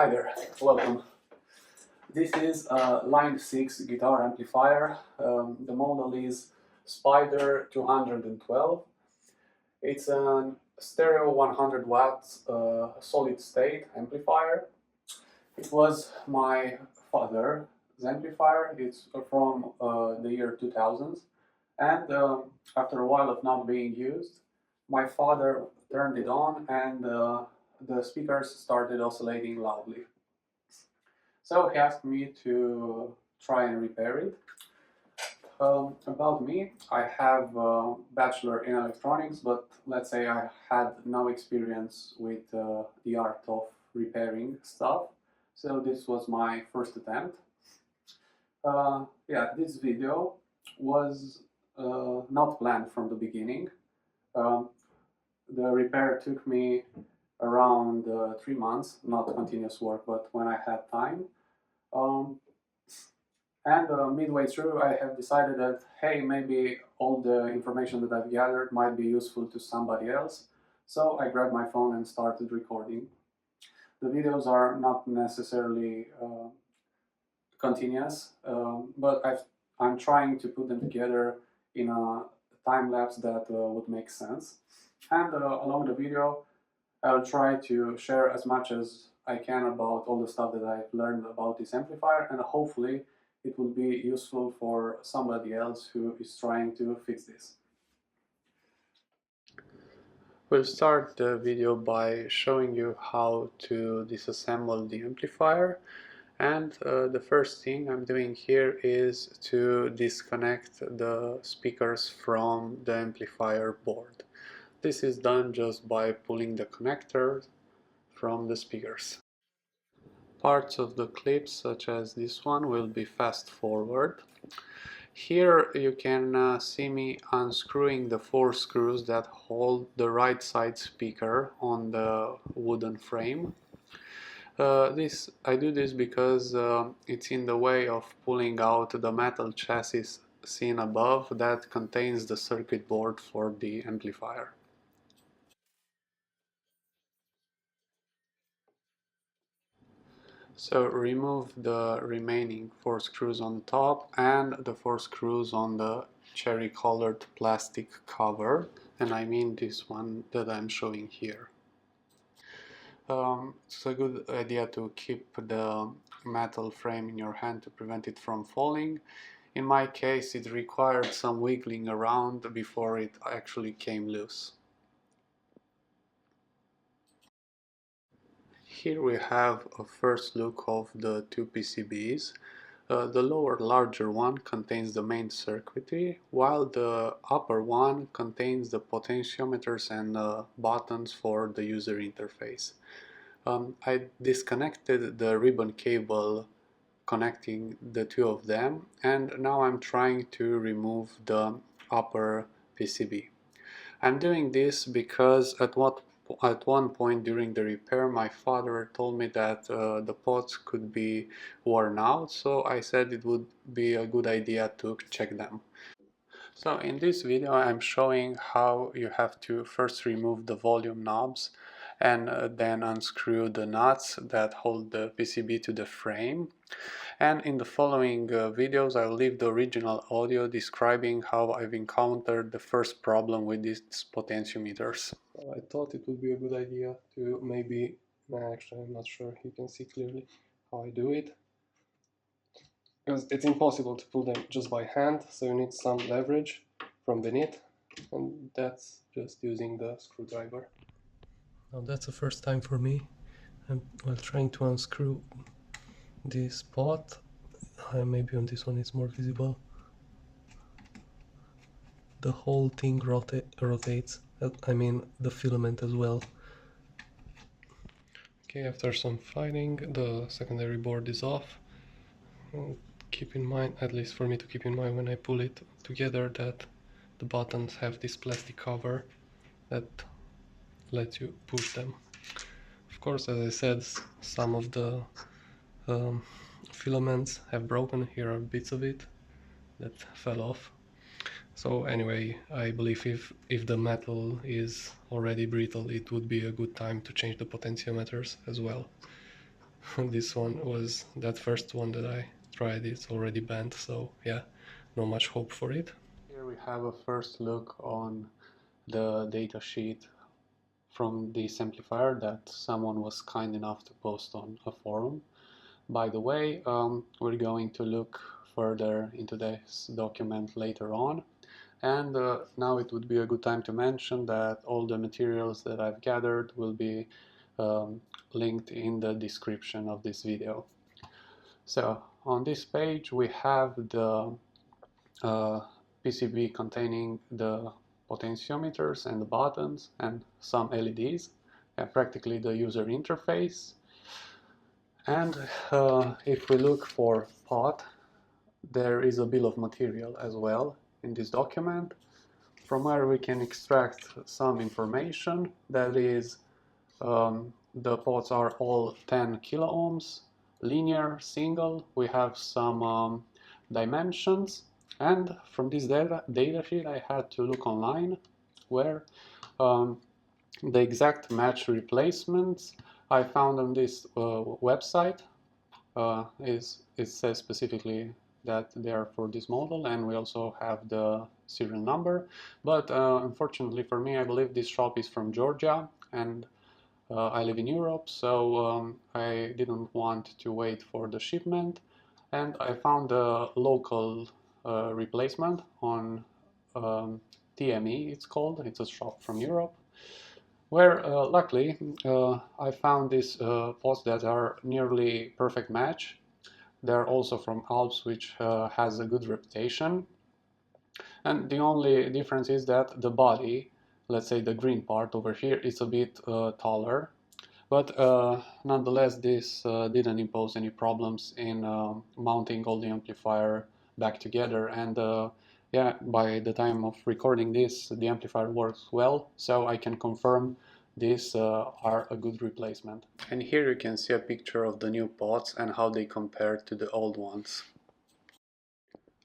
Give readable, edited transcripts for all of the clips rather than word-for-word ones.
Hi there, welcome. This is a Line6 guitar amplifier. The model is Spider 212. It's a stereo 100 watts solid state amplifier. It was my father's amplifier. It's from the year 2000. And after a while of not being used, my father turned it on and the speakers started oscillating loudly. So he asked me to try and repair it. About me, I have a bachelor in electronics, but let's say I had no experience with the art of repairing stuff. So this was my first attempt. Yeah, this video was not planned from the beginning. The repair took me around 3 months, not continuous work, but when I had time. And midway through, I have decided that, hey, maybe all the information that I've gathered might be useful to somebody else. So I grabbed my phone and started recording. The videos are not necessarily continuous, but I'm trying to put them together in a time lapse that would make sense. And along the video, I'll try to share as much as I can about all the stuff that I've learned about this amplifier, and hopefully it will be useful for somebody else who is trying to fix this. We'll start the video by showing you how to disassemble the amplifier, and the first thing I'm doing here is to disconnect the speakers from the amplifier board. This is done just by pulling the connector from the speakers. Parts of the clips, such as this one, will be fast forward. Here you can see me unscrewing the 4 screws that hold the right side speaker on the wooden frame. I do this because it's in the way of pulling out the metal chassis seen above that contains the circuit board for the amplifier. So remove the remaining 4 screws on the top and the 4 screws on the cherry colored plastic cover, and I mean this one that I'm showing here. It's a good idea to keep the metal frame in your hand to prevent it from falling. In my case, it required some wiggling around before it actually came loose. Here we have a first look of the 2 PCBs. The lower, larger one contains the main circuitry, while the upper one contains the potentiometers and buttons for the user interface. I disconnected the ribbon cable connecting the two of them, and now I'm trying to remove the upper PCB. I'm doing this because at one point during the repair my father told me that the pots could be worn out, so I said it would be a good idea to check them. So in this video I'm showing how you have to first remove the volume knobs and then unscrew the nuts that hold the PCB to the frame. And in the following videos I'll leave the original audio describing how I've encountered the first problem with these potentiometers. I thought it would be a good idea to maybe, actually I'm not sure you can see clearly how I do it, because it's impossible to pull them just by hand, so you need some leverage from beneath, and that's just using the screwdriver. Now that's the first time for me. I'm trying to unscrew this pot. Maybe on this one it's more visible. The whole thing rotates, I mean the filament as well. Okay, after some fighting, the secondary board is off. Keep in mind, at least for me to keep in mind when I pull it together, that the buttons have this plastic cover that lets you push them. Of course, as I said, some of the filaments have broken. Here are bits of it that fell off. So anyway, I believe if the metal is already brittle, it would be a good time to change the potentiometers as well. this one was that first one that I tried. It's already bent, so yeah, not much hope for it. Here we have a first look on the datasheet from this amplifier that someone was kind enough to post on a forum. By the way, we're going to look further into this document later on, and now it would be a good time to mention that all the materials that I've gathered will be um, linked in the description of this video. So on this page we have the PCB containing the potentiometers and the buttons and some LEDs, and practically the user interface. And if we look for pot, there is a bill of material as well in this document, from where we can extract some information. That is, the pots are all 10 kilo ohms, linear, single. We have some dimensions, and from this data sheet I had to look online where um, the exact match replacements I found on this website. It says specifically that they are for this model, and we also have the serial number. But unfortunately for me, I believe this shop is from Georgia, and I live in Europe, so I didn't want to wait for the shipment, and I found a local replacement on TME, it's called. It's a shop from Europe, where luckily I found these pots that are nearly perfect match. They're also from Alps, which has a good reputation. And the only difference is that the body, let's say the green part over here, is a bit taller. But nonetheless, this didn't impose any problems in mounting all the amplifier back together. And yeah, by the time of recording this, the amplifier works well, so I can confirm these are a good replacement. And here you can see a picture of the new pots and how they compare to the old ones.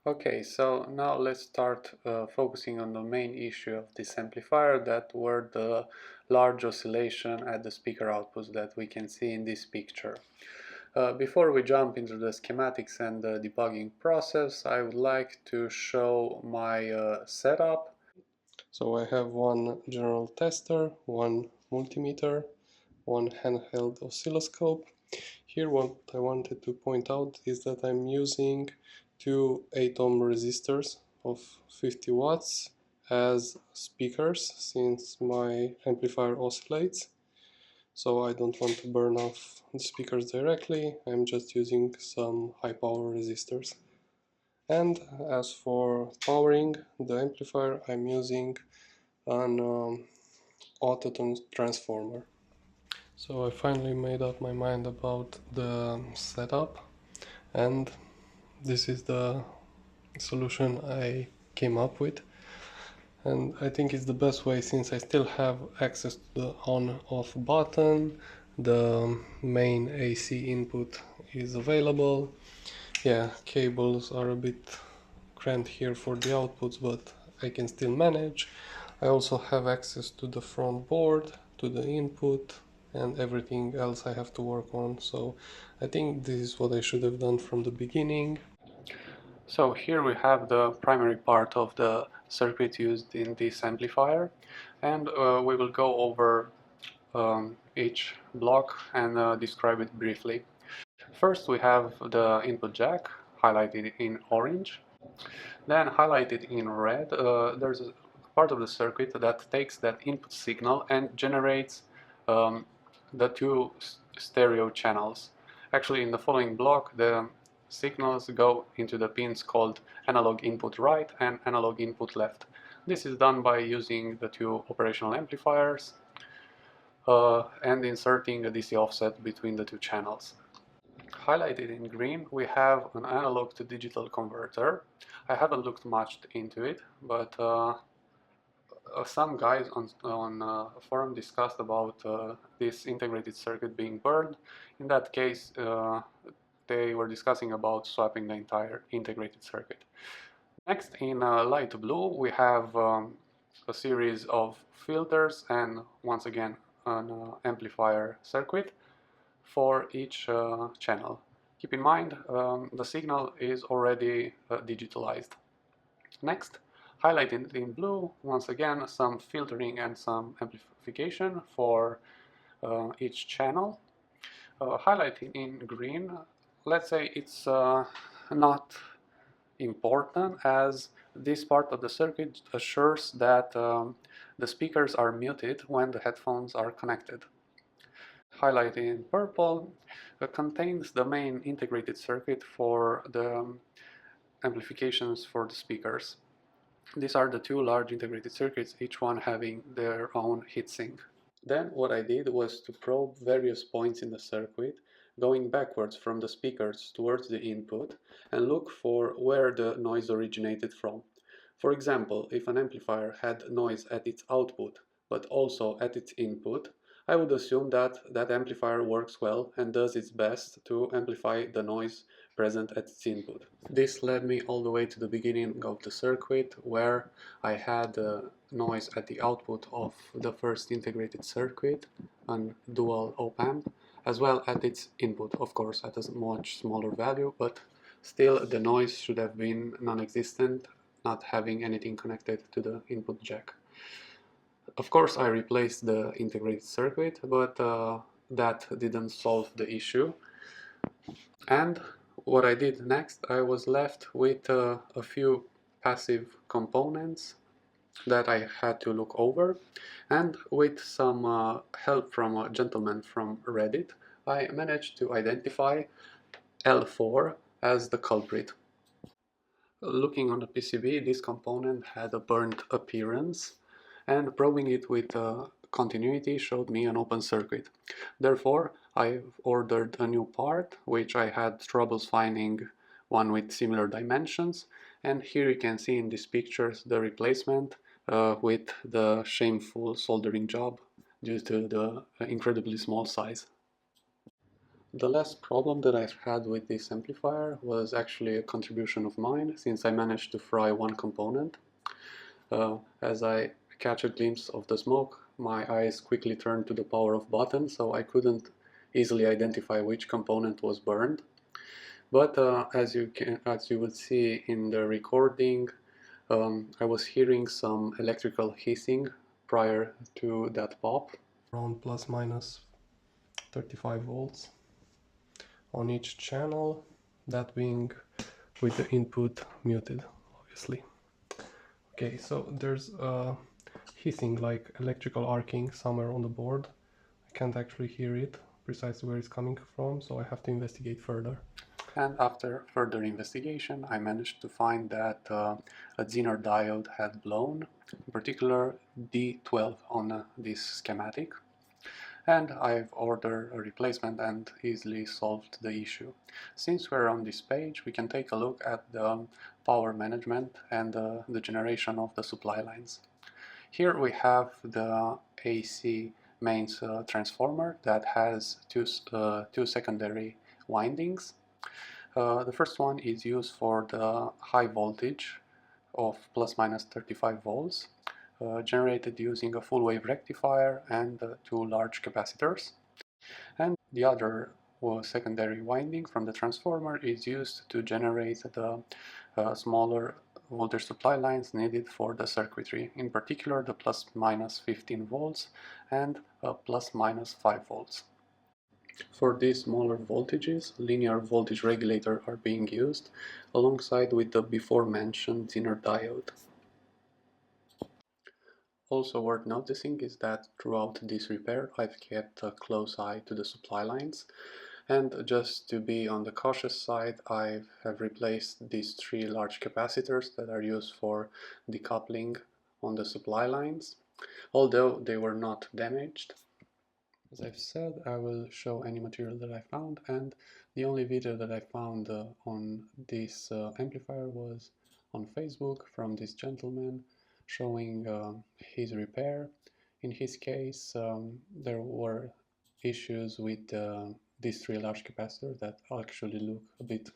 Okay, so now let's start focusing on the main issue of this amplifier, that were the large oscillation at the speaker outputs that we can see in this picture. Before we jump into the schematics and the debugging process, I would like to show my setup. So I have one general tester, one multimeter, one handheld oscilloscope. Here what I wanted to point out is that I'm using two 8 ohm resistors of 50 watts as speakers, since my amplifier oscillates. So I don't want to burn off the speakers directly, I'm just using some high power resistors. And as for powering the amplifier, I'm using an auto transformer. So I finally made up my mind about the setup, and this is the solution I came up with. And I think it's the best way, since I still have access to the on-off button, the main AC input is available. Yeah, cables are a bit cramped here for the outputs, but I can still manage. I also have access to the front board, to the input, and everything else I have to work on. So I think this is what I should have done from the beginning. So here we have the primary part of the circuit used in this amplifier, and we will go over each block and describe it briefly. First we have the input jack, highlighted in orange. Then highlighted in red, there's a part of the circuit that takes that input signal and generates the two stereo channels. Actually, in the following block, the signals go into the pins called analog input right and analog input left. This is done by using the two operational amplifiers and inserting a DC offset between the two channels. Highlighted in green, we have an analog to digital converter. I haven't looked much into it, but some guys on a forum discussed about this integrated circuit being burned. In that case, they were discussing about swapping the entire integrated circuit. Next, in light blue, we have a series of filters and once again an amplifier circuit. for each channel. Keep in mind, the signal is already digitalized. Next, highlighted in blue, once again, some filtering and some amplification for each channel. Highlighting in green, let's say it's not important, as this part of the circuit assures that the speakers are muted when the headphones are connected. Highlighted in purple contains the main integrated circuit for the amplifications for the speakers. These are the two large integrated circuits, each one having their own heatsink. Then what I did was to probe various points in the circuit, going backwards from the speakers towards the input, and look for where the noise originated from. For example, if an amplifier had noise at its output, but also at its input, I would assume that that amplifier works well and does its best to amplify the noise present at its input. This led me all the way to the beginning of the circuit, where I had noise at the output of the first integrated circuit, a dual op-amp, as well at its input, of course, at a much smaller value, but still the noise should have been non-existent, not having anything connected to the input jack. Of course, I replaced the integrated circuit, but that didn't solve the issue. And what I did next, I was left with a few passive components that I had to look over, and with some help from a gentleman from Reddit, I managed to identify L4 as the culprit. Looking on the PCB, this component had a burnt appearance, and probing it with continuity showed me an open circuit. Therefore, I ordered a new part, which I had troubles finding one with similar dimensions, and here you can see in these pictures the replacement with the shameful soldering job due to the incredibly small size. The last problem that I had with this amplifier was actually a contribution of mine, since I managed to fry one component. As I catch a glimpse of the smoke, my eyes quickly turned to the power off button, so I couldn't easily identify which component was burned. But as you would see in the recording, I was hearing some electrical hissing prior to that pop. Around plus minus 35 volts on each channel, that being with the input muted, obviously. Okay, so there's a hissing, like electrical arcing, somewhere on the board. I can't actually hear it precisely where it's coming from, so I have to investigate further. And after further investigation, I managed to find that a zener diode had blown, in particular D12 on this schematic. And I've ordered a replacement and easily solved the issue. Since we're on this page, we can take a look at the power management and the generation of the supply lines. Here we have the AC mains transformer that has two secondary windings. The first one is used for the high voltage of plus minus 35 volts, generated using a full wave rectifier and two large capacitors. And the other secondary winding from the transformer is used to generate the smaller voltage supply lines needed for the circuitry, in particular the plus minus 15 volts and plus minus 5 volts. For these smaller voltages, linear voltage regulators are being used alongside with the before mentioned zener diode. Also worth noticing is that throughout this repair I've kept a close eye to the supply lines, and just to be on the cautious side, I have replaced these three large capacitors that are used for decoupling on the supply lines, although they were not damaged. As I've said, I will show any material that I found, and the only video that I found on this amplifier was on Facebook from this gentleman showing his repair. In his case, there were issues with these three large capacitors that actually look a bit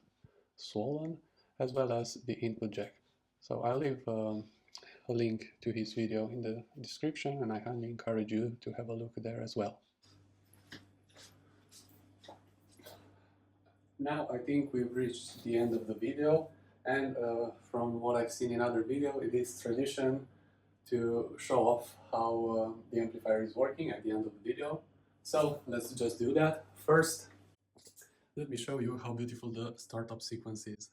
swollen, as well as the input jack. So I'll leave a link to his video in the description, and I highly encourage you to have a look there as well. Now I think we've reached the end of the video, and from what I've seen in other video, it is tradition to show off how the amplifier is working at the end of the video. So let's just do that. First, let me show you how beautiful the startup sequence is.